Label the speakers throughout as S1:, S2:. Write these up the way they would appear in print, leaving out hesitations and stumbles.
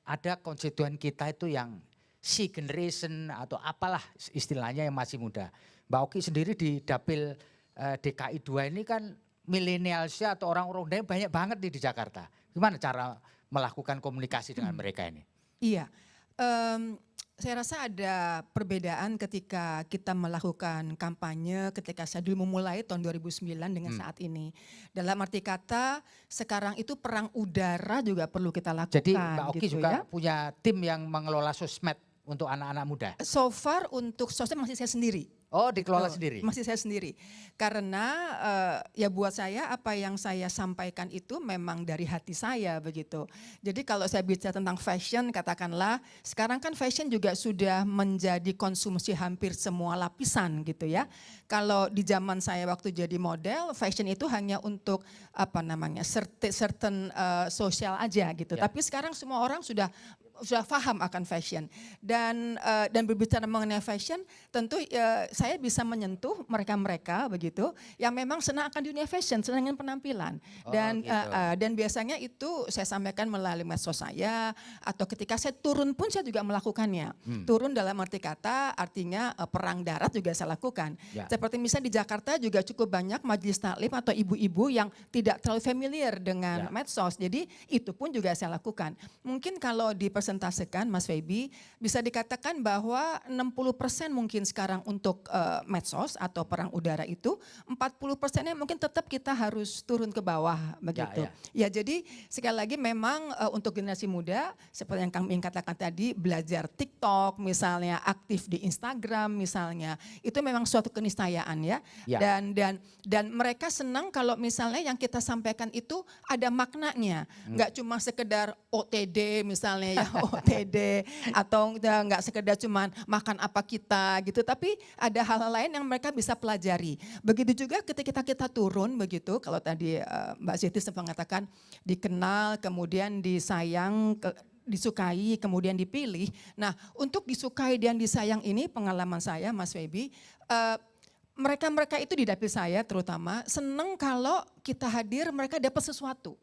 S1: ada konstituen kita itu yang C generation atau apalah istilahnya yang masih muda. Mbak Oki sendiri di Dapil DKI 2 ini kan milenialsnya atau orang-orang muda banyak banget nih di Jakarta. Gimana cara melakukan komunikasi dengan mereka ini?
S2: Iya, saya rasa ada perbedaan ketika kita melakukan kampanye ketika saya dulu memulai tahun 2009 dengan saat ini. Dalam arti kata sekarang itu perang udara juga perlu kita lakukan.
S1: Jadi Mbak Oki
S2: gitu
S1: juga
S2: ya.
S1: punya tim yang mengelola sosmed untuk anak-anak muda?
S2: So far untuk sosmed masih saya sendiri.
S1: Oh, dikelola sendiri?
S2: Masih saya sendiri. Karena ya buat saya apa yang saya sampaikan itu memang dari hati saya begitu. Jadi kalau saya bicara tentang fashion katakanlah sekarang kan fashion juga sudah menjadi konsumsi hampir semua lapisan gitu ya. Kalau di zaman saya waktu jadi model fashion itu hanya untuk apa namanya certain sosial aja gitu.
S1: Ya.
S2: Tapi sekarang semua orang sudah paham akan fashion dan berbicara mengenai fashion tentu saya bisa menyentuh mereka begitu yang memang senang akan dunia fashion, senang dengan penampilan dan biasanya itu saya sampaikan melalui medsos saya atau ketika saya turun pun saya juga melakukannya. Turun dalam arti kata artinya perang darat juga saya lakukan.
S1: Ya.
S2: Seperti misalnya di Jakarta juga cukup banyak majelis taklim atau ibu-ibu yang tidak terlalu familiar dengan medsos. Jadi itu pun juga saya lakukan. Mungkin kalau dipresentasikan Mas Feby bisa dikatakan bahwa 60% mungkin sekarang untuk medsos atau perang udara itu 40%-nya mungkin tetap kita harus turun ke bawah begitu. Ya jadi sekali lagi memang untuk generasi muda seperti yang kami katakan tadi belajar TikTok misalnya, aktif di Instagram misalnya, itu memang suatu keniscayaan ya. Dan mereka senang kalau misalnya yang kita sampaikan itu ada maknanya, nggak cuma sekedar OTD misalnya ya OTD atau nggak sekedar cuman makan apa kita gitu, tapi ada hal-hal lain yang mereka bisa pelajari. Begitu juga ketika kita turun begitu, kalau tadi Mbak Siti sempat mengatakan dikenal, kemudian disayang, disukai, kemudian dipilih. Nah untuk disukai dan disayang ini pengalaman saya Mas Feby, mereka-mereka itu di dapil saya terutama senang kalau kita hadir mereka dapat sesuatu.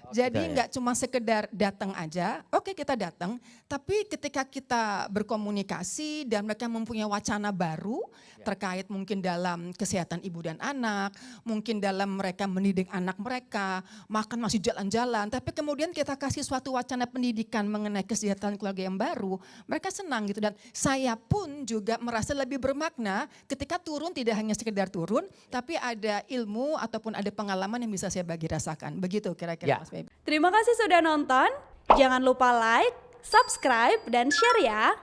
S2: Jadi nggak cuma sekedar datang aja, oke kita datang, tapi ketika kita berkomunikasi dan mereka mempunyai wacana baru terkait mungkin dalam kesehatan ibu dan anak, mungkin dalam mereka mendidik anak mereka, makan masih jalan-jalan, tapi kemudian kita kasih suatu wacana pendidikan mengenai kesejahteraan keluarga yang baru, mereka senang gitu dan saya pun juga merasa lebih bermakna ketika turun tidak hanya sekedar turun, tapi ada ilmu ataupun ada pengalaman yang bisa saya bagi rasakan, begitu kira-kira Mas Feby.
S3: Terima kasih sudah nonton. Jangan lupa like, subscribe, dan share ya.